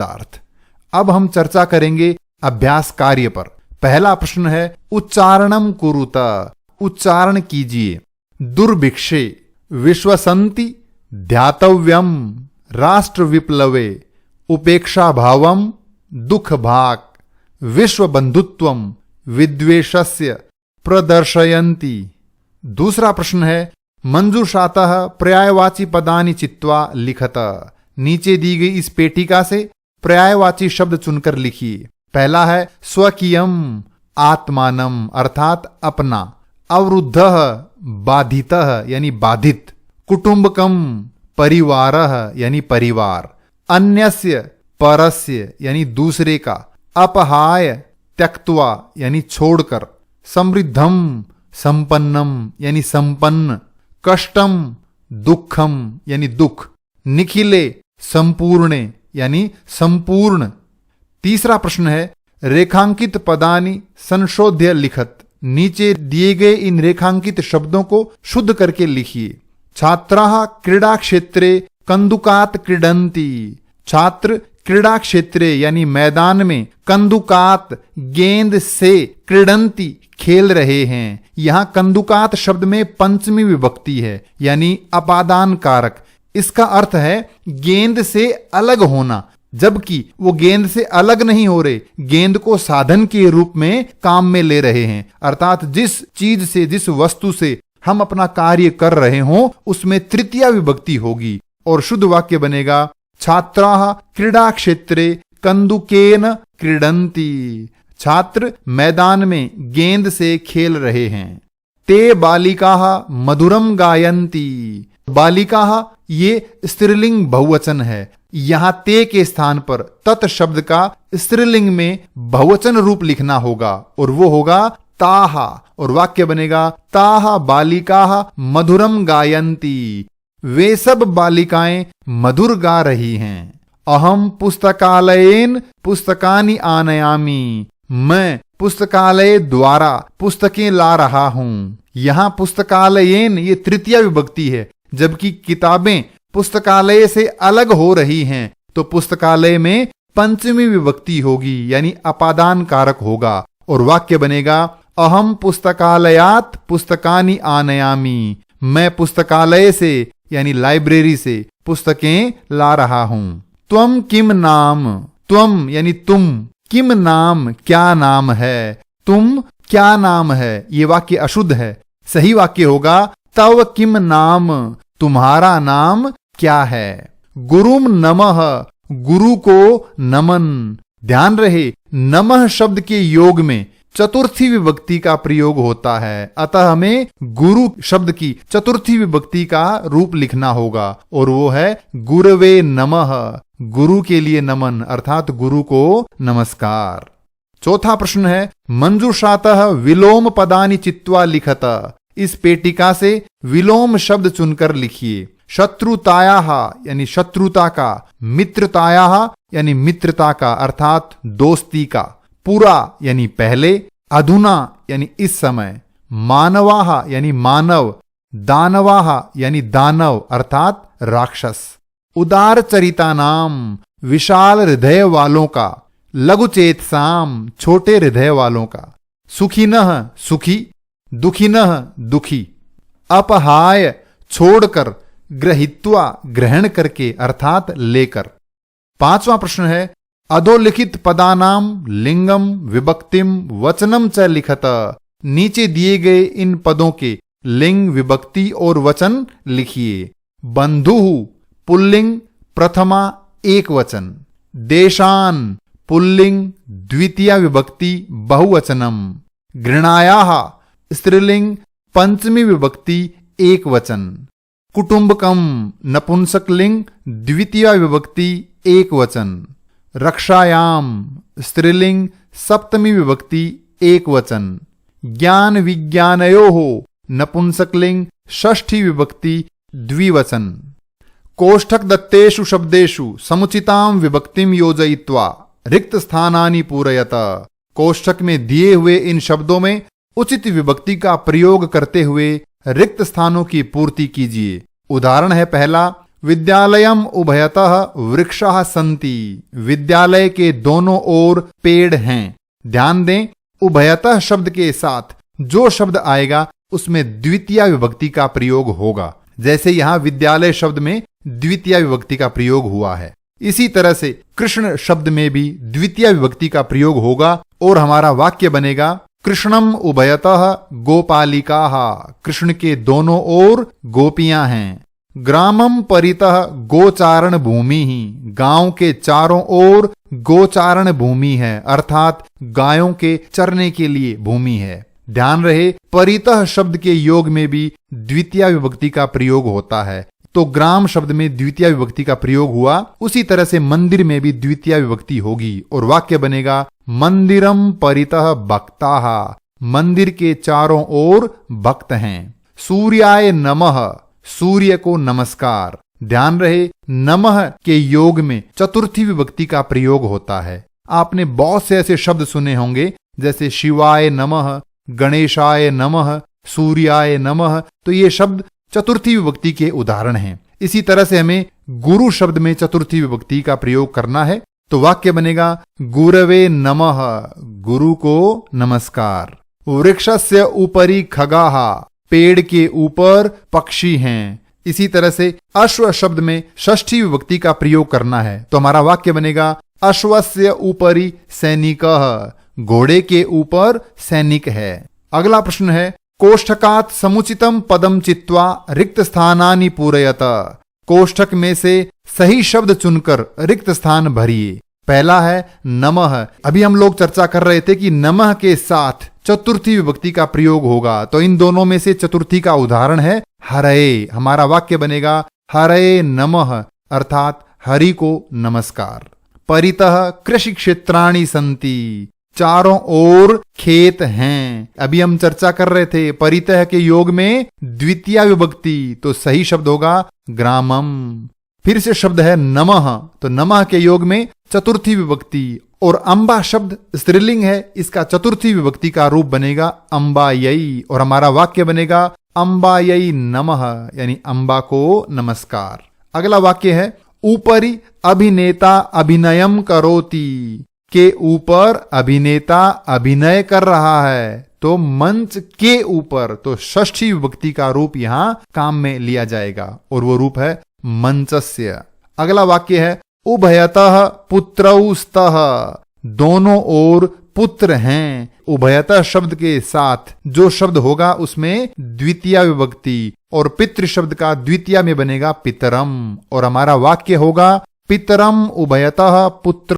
अर्थ। अब हम चर्चा करेंगे अभ्यास कार्य पर। पहला प्रश्न है उच्चारणम कुरुत, उच्चारण कीजिए। दुर्भिक्षे, विश्वसंति, ध्यातव्यम, राष्ट्र विप्लवे, उपेक्षा भावम, दुख भाक, विश्व बंधुत्वम, विद्वेषस्य प्रदर्शयन्ति। दूसरा प्रश्न है मंजूषातः पर्यायवाची पदानि चित्वा लिखत। नीचे दी गई इस पेटिका से पर्यायवाची शब्द चुनकर लिखिए। पहला है स्वकीयम, आत्मानम अर्थात अपना। अवरुद्धः, बाधितः यानी बाधित। कुटुंबकम, परिवारः यानी परिवार। अन्यस्य, परस्य यानी दूसरे का। अपहाय, त्यक्त्वा यानी छोड़कर। समृद्धम, संपन्नम यानी संपन्न। कष्टम, दुखम यानी दुख। निखिले, संपूर्णे यानी संपूर्ण। तीसरा प्रश्न है रेखांकित पदानि संशोध्य लिखत। नीचे दिए गए इन रेखांकित शब्दों को शुद्ध करके लिखिए। छात्राः क्रीडा क्षेत्रे कंदुकात क्रीडन्ति। छात्र क्रीडा क्षेत्रे यानी मैदान में कंदुकात गेंद से क्रीडन्ति खेल रहे हैं। यहां कंदुकात शब्द में पंचमी विभक्ति है यानी अपादान कारक। इसका अर्थ है गेंद से अलग होना, जबकि वो गेंद से अलग नहीं हो रहे, गेंद को साधन के रूप में काम में ले रहे हैं। अर्थात जिस चीज से, जिस वस्तु से हम अपना कार्य कर रहे हों उसमें तृतीया विभक्ति होगी और शुद्ध वाक्य बनेगा छात्राः क्रीडा क्षेत्रे कंदुकेन क्रीडन्ति। छात्र मैदान में गेंद से खेल रहे हैं। ते बालिकाः मधुरम गायन्ति। बालिकाः ये स्त्रीलिंग बहुवचन है। यहां ते के स्थान पर तत् शब्द का स्त्रीलिंग में बहुवचन रूप लिखना होगा और वो होगा ताहा और वाक्य बनेगा ताहा बालिकाः मधुरम गायन्ति। वे सब बालिकाएं मधुर गा रही हैं। अहम पुस्तकालयेन पुस्तकानि आनयामि। मैं पुस्तकालय द्वारा पुस्तकें ला रहा हूं। यहां पुस्तकालयेन ये तृतीया विभक्ति है, जबकि किताबें पुस्तकालय से अलग हो रही हैं तो पुस्तकालय में पंचमी विभक्ति होगी यानी अपादान कारक होगा और वाक्य बनेगा अहम पुस्तकालयात पुस्तकानि आनयामि। मैं पुस्तकालय से यानी लाइब्रेरी से पुस्तकें ला रहा हूं। त्वम किम नाम। त्वम यानी तुम। किम नाम क्या नाम है। तुम क्या नाम है। ये वाक्य अशुद्ध है। सही वाक्य होगा तव किम नाम, तुम्हारा नाम क्या है। गुरुम नमः, गुरु को नमन। ध्यान रहे नमः शब्द के योग में चतुर्थी विभक्ति का प्रयोग होता है, अतः हमें गुरु शब्द की चतुर्थी विभक्ति का रूप लिखना होगा और वो है गुरवे नमः। गुरु के लिए नमन अर्थात गुरु को नमस्कार। चौथा प्रश्न है मंजूषातः विलोम पदानि चित्वा लिखत। इस पेटिका से विलोम शब्द चुनकर लिखिए। शत्रुतायाः यानी शत्रुता का। मित्रतायाः यानी मित्रता का अर्थात दोस्ती का। पुरा यानी पहले। अधुना यानी इस समय। मानवाः यानी मानव। दानवाः यानी दानव अर्थात राक्षस। उदार चरिता नाम, विशाल हृदय वालों का। लघुचेतसाम, छोटे हृदय वालों का। सुखिनः सुखी, दुखिनः दुखी। अपहाय छोड़कर, ग्रहीत्वा ग्रहण करके अर्थात लेकर। पांचवा प्रश्न है अधोलिखित पदानाम लिंगम विभक्तिम वचनम च लिखत। नीचे दिए गए इन पदों के लिंग, विभक्ति और वचन लिखिए। बंधुः पुल्लिंग प्रथमा एक वचन। देशान पुल्लिंग द्वितीया विभक्ति बहुवचनम। घृणायाः स्त्रीलिंग पंचमी विभक्ति एक वचन। कुटुंबकम नपुंसकलिंग द्वितीया विभक्ति एक वचन। रक्षायाम स्त्रीलिंग सप्तमी विभक्ति एक वचन। ज्ञान विज्ञानयोः नपुंसकलिंग षष्ठी विभक्ति द्विवचन। कोष्ठक दत्तेषु शब्देषु समुचितां विभक्तिं योजयित्वा रिक्त स्थानानि पूरयत। कोष्ठक में दिए हुए इन शब्दों में उचित विभक्ति का प्रयोग करते हुए रिक्त स्थानों की पूर्ति कीजिए। उदाहरण है पहला विद्यालयम उभयतः वृक्षाः सन्ति, विद्यालय के दोनों ओर पेड़ हैं। ध्यान दें, उभयतः शब्द के साथ जो शब्द आएगा उसमें द्वितीय विभक्ति का प्रयोग होगा। जैसे यहां विद्यालय शब्द में द्वितीय विभक्ति का प्रयोग हुआ है, इसी तरह से कृष्ण शब्द में भी द्वितीय विभक्ति का प्रयोग होगा और हमारा वाक्य बनेगा कृष्णम उभयतः गोपालिकाः, कृष्ण के दोनों ओर गोपियां हैं। ग्रामम परितः गोचारण भूमि ही, गांव के चारों ओर गोचारण भूमि है, अर्थात गायों के चरने के लिए भूमि है। ध्यान रहे, परितः शब्द के योग में भी द्वितीय विभक्ति का प्रयोग होता है, तो ग्राम शब्द में द्वितीय विभक्ति का प्रयोग हुआ, उसी तरह से मंदिर में भी द्वितीय विभक्ति होगी और वाक्य बनेगा मंदिरम परितः भक्ताः, मंदिर के चारों ओर भक्त हैं। सूर्याय नमः, सूर्य को नमस्कार। ध्यान रहे, नमः के योग में चतुर्थी विभक्ति का प्रयोग होता है। आपने बहुत से ऐसे शब्द सुने होंगे जैसे शिवाय नमः, गणेशाय नमः, सूर्याय नमः, तो ये शब्द चतुर्थी विभक्ति के उदाहरण हैं। इसी तरह से हमें गुरु शब्द में चतुर्थी विभक्ति का प्रयोग करना है, तो वाक्य बनेगा गुरवे नमः, गुरु को नमस्कार। वृक्षस्य उपरि खगाः, पेड़ के ऊपर पक्षी हैं। इसी तरह से अश्व शब्द में षष्ठी विभक्ति का प्रयोग करना है, तो हमारा वाक्य बनेगा अश्वस्य उपरि सैनिकः, घोड़े के ऊपर सैनिक है। अगला प्रश्न है कोष्ठकात् समुचितम पदम चित्वा रिक्त स्थानानि पूरयत, कोष्ठक में से सही शब्द चुनकर रिक्त स्थान भरिए। पहला है नमः। अभी हम लोग चर्चा कर रहे थे कि नमः के साथ चतुर्थी विभक्ति का प्रयोग होगा, तो इन दोनों में से चतुर्थी का उदाहरण है हरये। हमारा वाक्य बनेगा हरये नमः, अर्थात हरि को नमस्कार। परितः कृषि क्षेत्राणि सन्ति, चारों ओर खेत हैं। अभी हम चर्चा कर रहे थे परितः के योग में द्वितीय विभक्ति, तो सही शब्द होगा ग्रामम। फिर से शब्द है नमः, तो नमः के योग में चतुर्थी विभक्ति, और अंबा शब्द स्त्रीलिंग है, इसका चतुर्थी विभक्ति का रूप बनेगा अंबायै, और हमारा वाक्य बनेगा अंबायै नमः, यानी अंबा को नमस्कार। अगला वाक्य है ऊपरी अभिनेता अभिनयम करोति, के ऊपर अभिनेता अभिनय कर रहा है, तो मंच के ऊपर, तो षष्ठी विभक्ति का रूप यहां काम में लिया जाएगा और वो रूप है मंचस्य। अगला वाक्य है उभयतः पुत्रौ स्तः, दोनों ओर पुत्र हैं। उभयतः शब्द के साथ जो शब्द होगा उसमें द्वितीय विभक्ति, और पितृ शब्द का द्वितीय में बनेगा पितरम, और हमारा वाक्य होगा पितरम उभयतः पुत्र